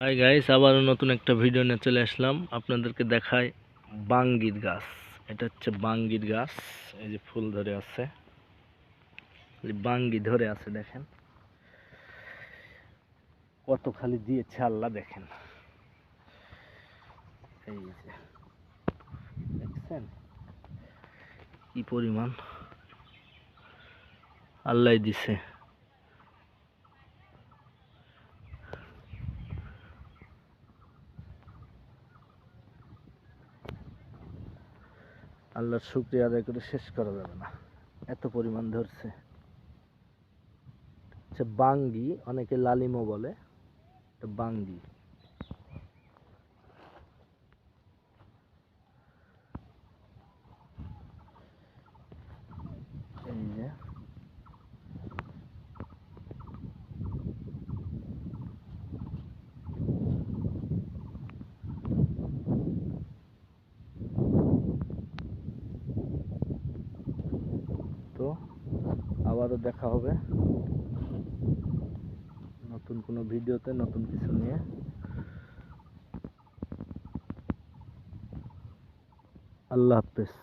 Hi guys, আবারও নতুন একটা ভিডিও নিয়ে চলে আসলাম। আপনাদেরকে দেখাই বাঙ্গির গাছ। এটা হচ্ছে বাঙ্গির গাছ। এই যে ফুল ধরে আছে, এই বাঙ্গি ধরে আছে, দেখেন কত খালি দিয়েছে আল্লাহ। দেখেন এই যে, দেখছেন কি পরিমাণ আল্লাহ দিছে। আল্লাহর শুকরিয়া আদায় করে শেষ করা যাবে না, এত পরিমাণ ধরছে। হচ্ছে বাঙ্গি, অনেকে লালিমও বলে, এটা বাঙ্গি। এই যে তো, আবারও দেখা হবে নতুন কোনো ভিডিওতে, নতুন কিছু নিয়ে। আল্লাহ হাফেজ।